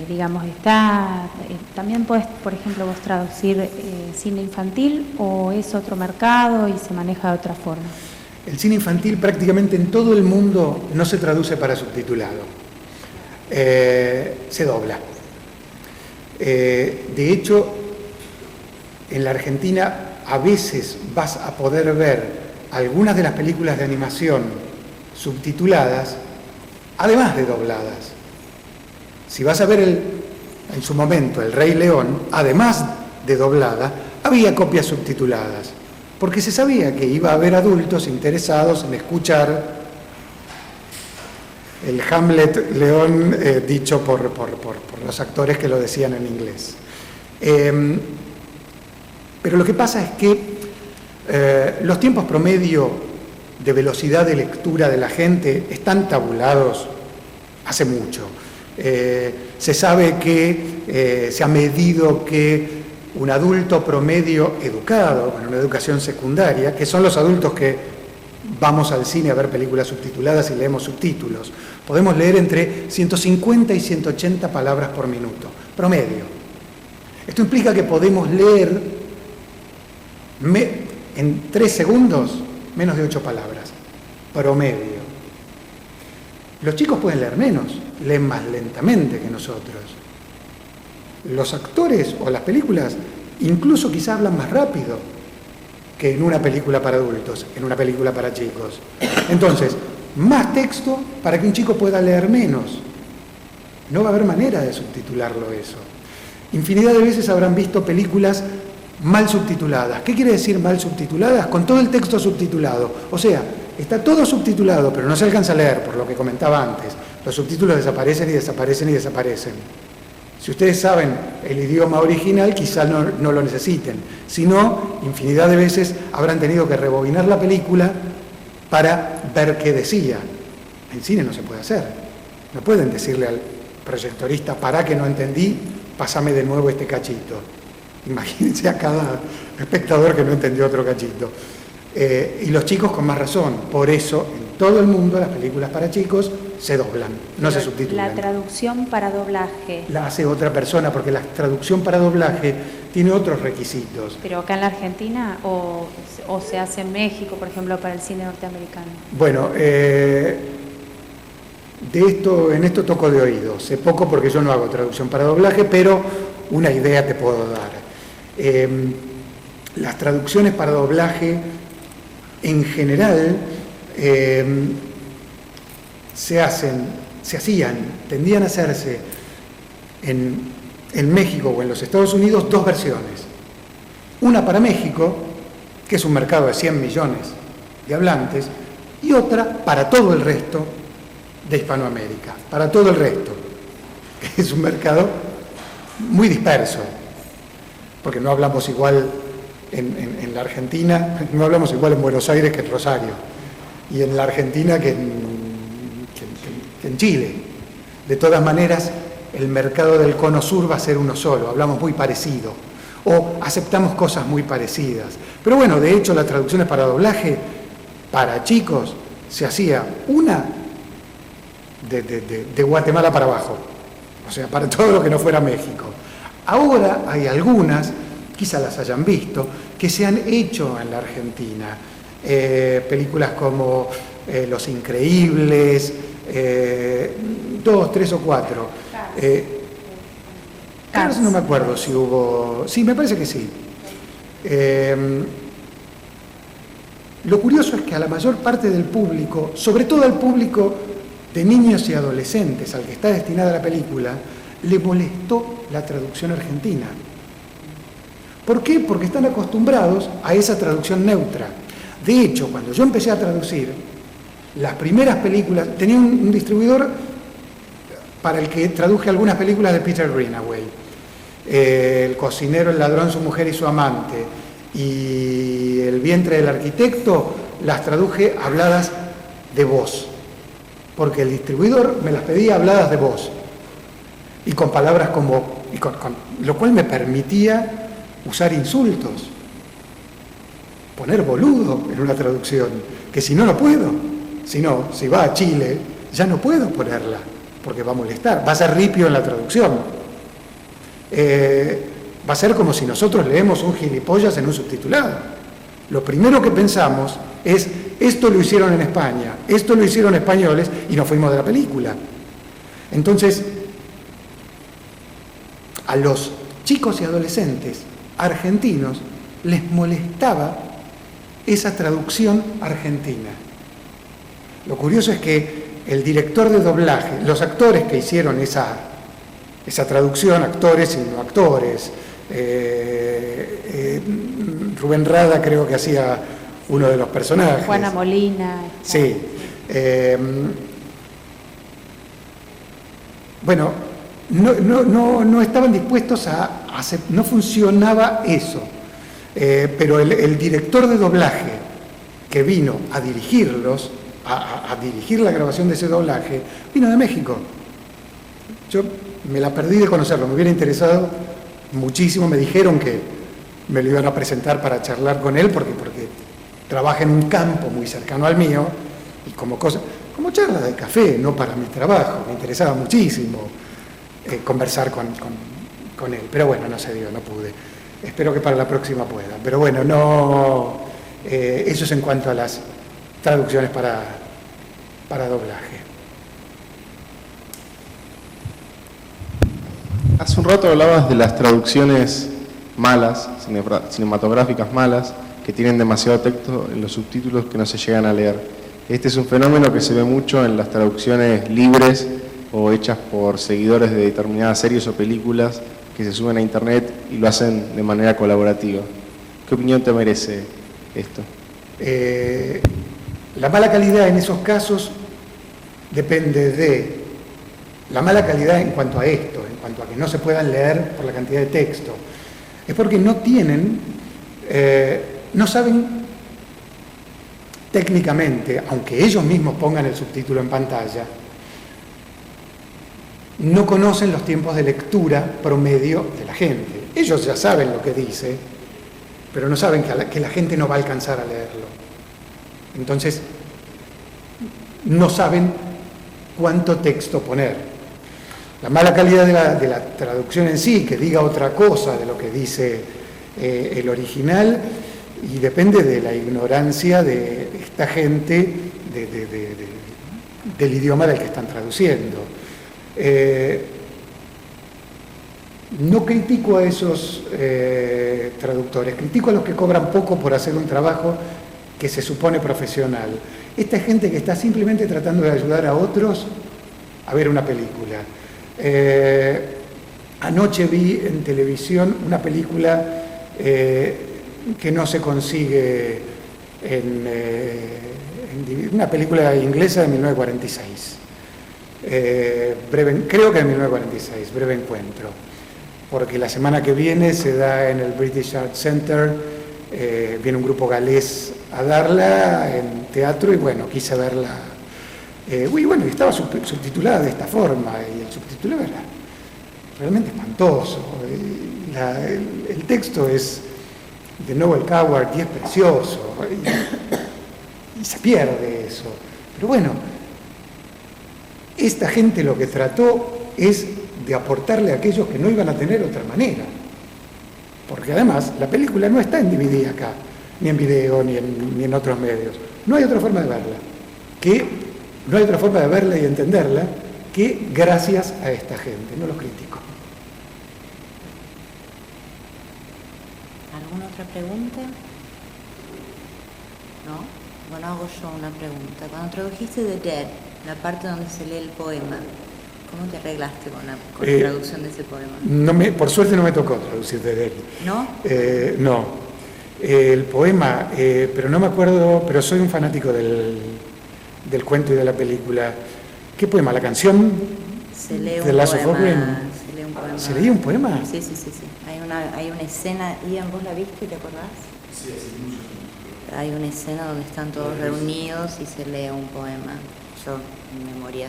digamos, está, también puedes, por ejemplo, vos traducir cine infantil, o es otro mercado y se maneja de otra forma. El cine infantil prácticamente en todo el mundo no se traduce para subtitulado, se dobla. De hecho, en la Argentina a veces vas a poder ver algunas de las películas de animación subtituladas, además de dobladas. Si vas a ver en su momento El Rey León, además de doblada, había copias subtituladas, porque se sabía que iba a haber adultos interesados en escuchar el Hamlet León dicho por los actores que lo decían en inglés. Pero lo que pasa es que los tiempos promedio de velocidad de lectura de la gente están tabulados hace mucho. Se sabe que se ha medido que un adulto promedio educado, con una educación secundaria, que son los adultos que vamos al cine a ver películas subtituladas y leemos subtítulos, podemos leer entre 150 y 180 palabras por minuto, promedio. Esto implica que podemos leer en 3 segundos menos de 8 palabras, promedio. Los chicos pueden leer menos, leen más lentamente que nosotros. Los actores o las películas incluso quizá hablan más rápido que en una película para adultos, en una película para chicos. Entonces, más texto para que un chico pueda leer menos. No va a haber manera de subtitularlo eso. Infinidad de veces habrán visto películas mal subtituladas. ¿Qué quiere decir mal subtituladas? Con todo el texto subtitulado. O sea, está todo subtitulado, pero no se alcanza a leer, por lo que comentaba antes. Los subtítulos desaparecen y desaparecen y desaparecen. Si ustedes saben el idioma original, quizá no lo necesiten. Si no, infinidad de veces habrán tenido que rebobinar la película para ver qué decía. En cine no se puede hacer. No pueden decirle al proyectorista, pará que no entendí, pásame de nuevo este cachito. Imagínense a cada espectador que no entendió otro cachito. Y los chicos con más razón. Por eso, en todo el mundo, las películas para chicos se doblan, no se subtitulan. La traducción para doblaje. La hace otra persona, porque la traducción para doblaje tiene otros requisitos. ¿Pero acá en la Argentina o se hace en México, por ejemplo, para el cine norteamericano? Bueno, en esto toco de oído. Sé poco porque yo no hago traducción para doblaje, pero una idea te puedo dar. Las traducciones para doblaje, en general, tendían a hacerse en México o en los Estados Unidos 2 versiones. Una para México, que es un mercado de 100 millones de hablantes, y otra para todo el resto de Hispanoamérica, para todo el resto, que es un mercado muy disperso, porque no hablamos igual en la Argentina, no hablamos igual en Buenos Aires que en Rosario, y en la Argentina que en Chile. De todas maneras, el mercado del cono sur va a ser uno solo, hablamos muy parecido, o aceptamos cosas muy parecidas. Pero bueno, de hecho, las traducciones para doblaje, para chicos, se hacía una de Guatemala para abajo, o sea, para todo lo que no fuera México. Ahora hay algunas, quizá las hayan visto, que se han hecho en la Argentina. Películas como Los Increíbles, 2, 3 o 4. Cars no me acuerdo si hubo... Sí, me parece que sí. Lo curioso es que a la mayor parte del público, sobre todo al público de niños y adolescentes al que está destinada la película, le molestó la traducción argentina. ¿Por qué? Porque están acostumbrados a esa traducción neutra. De hecho, cuando yo empecé a traducir, las primeras películas, tenía un distribuidor para el que traduje algunas películas de Peter Greenaway. El cocinero, el ladrón, su mujer y su amante, y El vientre del arquitecto, las traduje habladas de voz, porque el distribuidor me las pedía habladas de voz, y con palabras como, lo cual me permitía usar insultos, poner boludo en una traducción, que si no, no puedo. Si va a Chile, ya no puedo ponerla, porque va a molestar, va a ser ripio en la traducción. Va a ser como si nosotros leemos un gilipollas en un subtitulado. Lo primero que pensamos es, esto lo hicieron en España, esto lo hicieron españoles, y nos fuimos de la película. Entonces, a los chicos y adolescentes argentinos les molestaba esa traducción argentina. Lo curioso es que el director de doblaje, los actores que hicieron esa traducción, actores y no actores, Rubén Rada creo que hacía uno de los personajes. Juana Molina. Sí. Bueno, no estaban dispuestos a hacer, no funcionaba eso. Pero el director de doblaje que vino a dirigirlos, a dirigir la grabación de ese doblaje, vino de México. Yo me la perdí de conocerlo, me hubiera interesado muchísimo, me dijeron que me lo iban a presentar para charlar con él, porque trabaja en un campo muy cercano al mío, y como charla de café, no para mi trabajo, me interesaba muchísimo conversar con él, pero bueno, no se dio, no pude. Espero que para la próxima pueda. Pero bueno, eso es en cuanto a las traducciones para doblaje. Hace un rato hablabas de las traducciones malas, cinematográficas malas, que tienen demasiado texto en los subtítulos que no se llegan a leer. Este es un fenómeno que se ve mucho en las traducciones libres o hechas por seguidores de determinadas series o películas que se suben a internet y lo hacen de manera colaborativa. ¿Qué opinión te merece esto? La mala calidad en esos casos depende de la mala calidad en cuanto a esto, en cuanto a que no se puedan leer por la cantidad de texto. Es porque no saben técnicamente, aunque ellos mismos pongan el subtítulo en pantalla, no conocen los tiempos de lectura promedio de la gente. Ellos ya saben lo que dice, pero no saben que la gente no va a alcanzar a leerlo. Entonces, no saben cuánto texto poner. La mala calidad de la traducción en sí, que diga otra cosa de lo que dice el original, y depende de la ignorancia de esta gente del idioma del que están traduciendo. No critico a esos traductores, critico a los que cobran poco por hacer un trabajo que se supone profesional. Esta es gente que está simplemente tratando de ayudar a otros a ver una película. Anoche vi en televisión una película que no se consigue una película inglesa de 1946. Creo que de 1946, Breve Encuentro, porque la semana que viene se da en el British Art Center, viene un grupo galés a darla en teatro, y bueno, quise verla, y bueno, estaba subtitulada de esta forma, y el subtítulo era realmente espantoso. El texto es de Noel Coward y es precioso, y se pierde eso. Pero bueno, esta gente lo que trató es de aportarle a aquellos que no iban a tener otra manera. Porque además la película no está en DVD acá, ni en video, ni en otros medios. No hay otra forma de verla. No hay otra forma de verla y entenderla que gracias a esta gente. No los critico. ¿Alguna otra pregunta? ¿No? Bueno, hago yo una pregunta. Cuando tradujiste The Dead, la parte donde se lee el poema, ¿cómo te arreglaste con la traducción de ese poema? Por suerte no me tocó traducir The Dead. ¿No? No. El poema, pero no me acuerdo, pero soy un fanático del cuento y de la película. ¿Qué poema? ¿La canción? Se lee de Last of Us? se lee un un poema. ¿Se leía un poema? Sí. Hay una escena, Ian, ¿vos la viste, te acordás? Sí, hace mucho tiempo. Hay una escena donde están todos reunidos y se lee un poema. Yo, en memoria...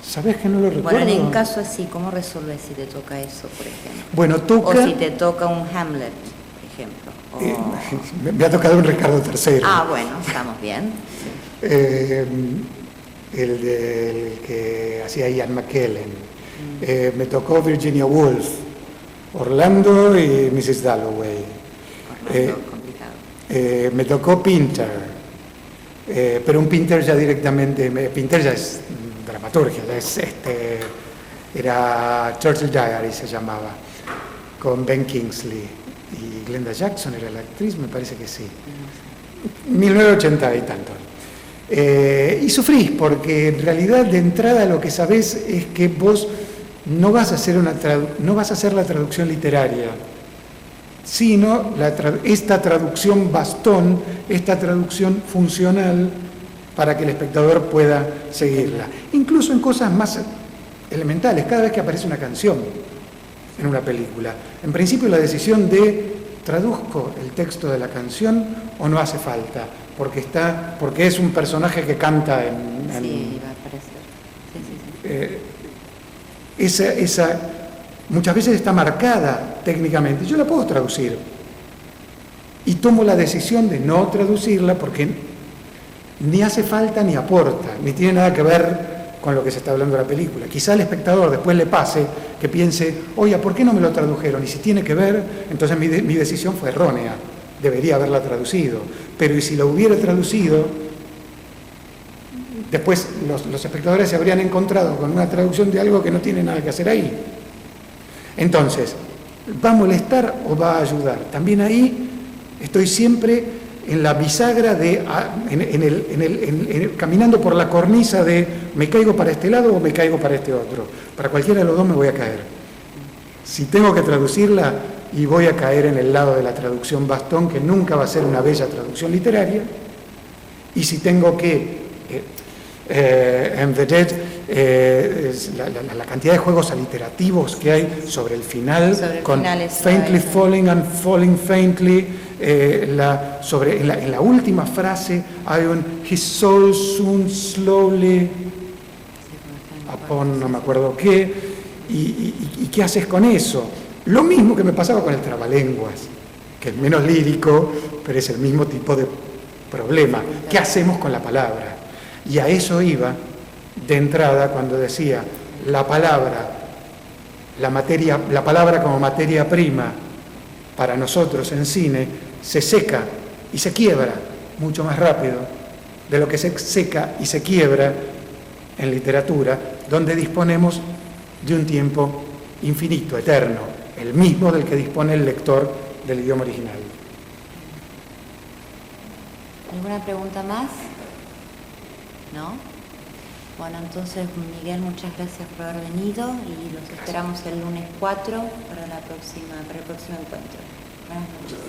¿Sabés que no lo recuerdo? Bueno, en un caso así, ¿cómo resolves si te toca eso, por ejemplo? Bueno, toca... O si te toca un Hamlet, por ejemplo. O... me ha tocado un Ricardo III. Ah, bueno, estamos bien. El del que hacía Ian McKellen. Me tocó Virginia Woolf, Orlando y Mrs. Dalloway. Orlando, complicado. Me tocó Pinter, pero un Pinter ya directamente, Pinter ya es dramaturgia, ya es era Churchill Diary se llamaba, con Ben Kingsley y Glenda Jackson era la actriz, me parece que sí. 1980 y tanto. Y sufrís, porque en realidad de entrada lo que sabés es que vos no vas a hacer la traducción literaria, sino esta traducción bastón, esta traducción funcional para que el espectador pueda seguirla. Incluso en cosas más elementales, cada vez que aparece una canción en una película. En principio la decisión de ¿traduzco el texto de la canción o no hace falta? Porque es un personaje que canta Sí, va a aparecer. Sí. Esa muchas veces está marcada técnicamente. Yo la puedo traducir y tomo la decisión de no traducirla porque ni hace falta ni aporta, ni tiene nada que ver con lo que se está hablando de la película. Quizá al espectador después le pase que piense, oye, ¿por qué no me lo tradujeron? Y si tiene que ver, entonces mi decisión fue errónea, debería haberla traducido. Pero ¿y si la hubiera traducido? Después los espectadores se habrían encontrado con una traducción de algo que no tiene nada que hacer ahí. Entonces, ¿va a molestar o va a ayudar? También ahí estoy siempre en la bisagra caminando por la cornisa de ¿me caigo para este lado o me caigo para este otro? Para cualquiera de los dos me voy a caer. Si tengo que traducirla, y voy a caer en el lado de la traducción bastón, que nunca va a ser una bella traducción literaria, y si tengo que en The Dead, la cantidad de juegos aliterativos que hay sobre el final, con faintly falling and falling faintly, en la última frase hay un his soul soon slowly upon no me acuerdo qué, y qué haces con eso. Lo mismo que me pasaba con el trabalenguas, que es menos lírico, pero es el mismo tipo de problema. ¿Qué hacemos con la palabra? Y a eso iba de entrada cuando decía la palabra como materia prima para nosotros en cine se seca y se quiebra mucho más rápido de lo que se seca y se quiebra en literatura, donde disponemos de un tiempo infinito, eterno, el mismo del que dispone el lector del idioma original. ¿Alguna pregunta más? ¿No? Bueno, entonces, Miguel, muchas gracias por haber venido y los esperamos el lunes 4 para el próximo encuentro. Buenas noches.